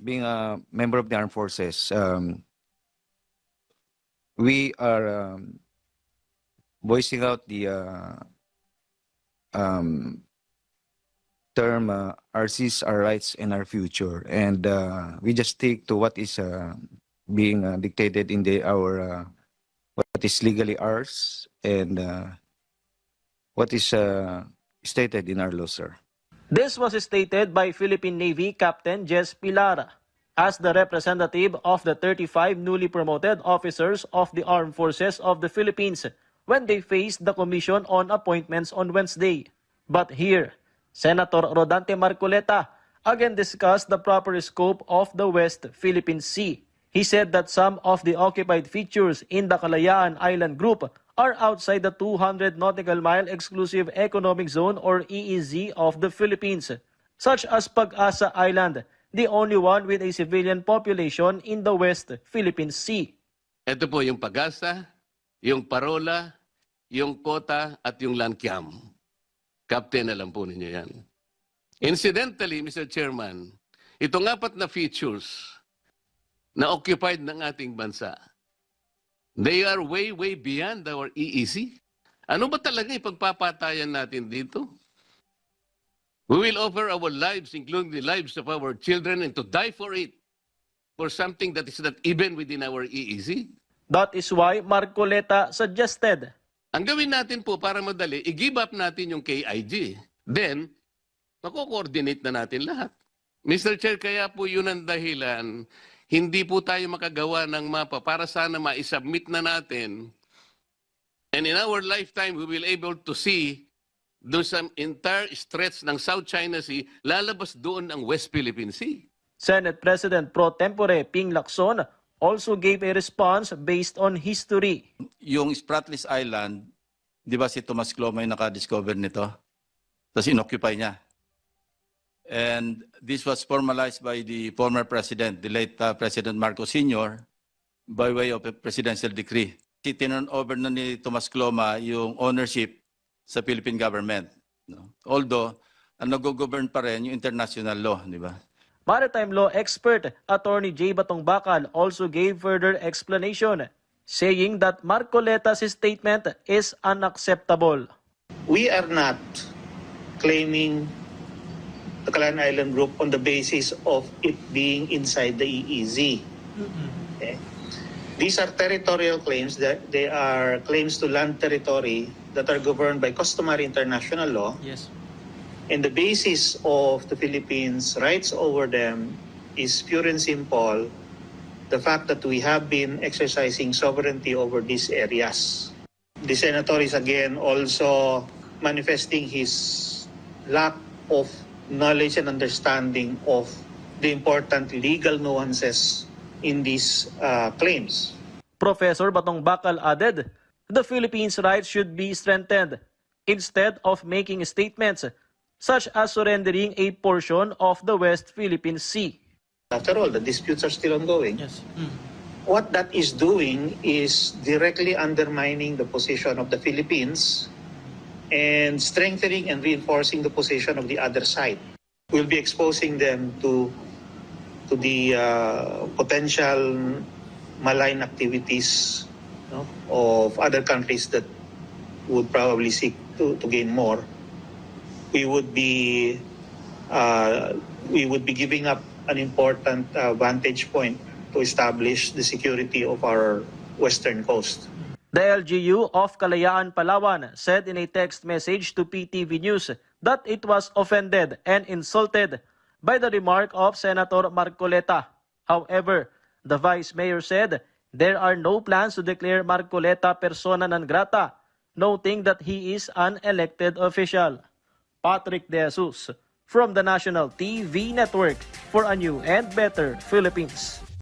being a member of the armed forces, we are voicing out the term RCs, our rights and our future, and we just stick to what is being dictated in our what is legally ours and what is stated in our law, sir. This was stated by Philippine Navy Captain Jess Pilara as the representative of the 35 newly promoted officers of the Armed Forces of the Philippines when they faced the Commission on Appointments on Wednesday. But here, Senator Rodante Marcoleta again discussed the proper scope of the West Philippine Sea. He said that some of the occupied features in the Kalayaan Island Group are outside the 200 nautical mile exclusive economic zone or EEZ of the Philippines, such as Pag-asa Island, the only one with a civilian population in the West Philippine Sea. Ito po yung Pag-asa, yung Parola, yung Kota at yung Lankiam. Captain, alam po ninyo yan. Incidentally, Mr. Chairman, itong apat na features na occupied ng ating bansa, they are way beyond our EEZ. Ano ba talaga ipagpapatayan natin dito? We will offer our lives, including the lives of our children, and to die for it, for something that is not even within our EEZ. That is why Marcoleta suggested, ang gawin natin po para madali, i-give up natin yung KIG. Then, mako-coordinate na natin lahat. Mr. Chair, kaya po yun ang dahilan, hindi po tayo makagawa ng mapa para sana ma-submit na natin. And in our lifetime, we will able to see doon sa entire stretch ng South China Sea, lalabas doon ang West Philippine Sea. Senate President Pro Tempore Ping Lacson also gave a response based on history. Yung Spratlys Island, di ba si Tomas Cloma yung naka-discover nito? Tapos inoccupy niya. And this was formalized by the former president, the late President Marcos Sr., by way of a presidential decree. Tinurn over na ni Tomas Cloma yung ownership sa Philippine government. No? Although, ang nag-govern pa rin yung international law, di ba? Maritime law expert Attorney J. Batong Bakal also gave further explanation, saying that Marcoleta's statement is unacceptable. We are not claiming the Kalayaan Island Group on the basis of it being inside the EEZ. Okay. These are territorial claims, that they are claims to land territory that are governed by customary international law. Yes. And the basis of the Philippines' rights over them is pure and simple the fact that we have been exercising sovereignty over these areas. The senator is again also manifesting his lack of knowledge and understanding of the important legal nuances in these claims. Professor Batong Bakal added, the Philippines' rights should be strengthened instead of making statements such as surrendering a portion of the West Philippine Sea. After all, the disputes are still ongoing. Yes. What that is doing is directly undermining the position of the Philippines and strengthening and reinforcing the position of the other side. We'll be exposing them to the potential malign activities, no, of other countries that would probably seek to gain more. We would be giving up an important vantage point to establish the security of our western coast. The LGU of Kalayaan, Palawan said in a text message to PTV News that it was offended and insulted by the remark of Senator Marcoleta. However, the Vice Mayor said there are no plans to declare Marcoleta persona non grata, noting that he is an elected official. Patrick De Jesus from the National TV Network for a new and better Philippines.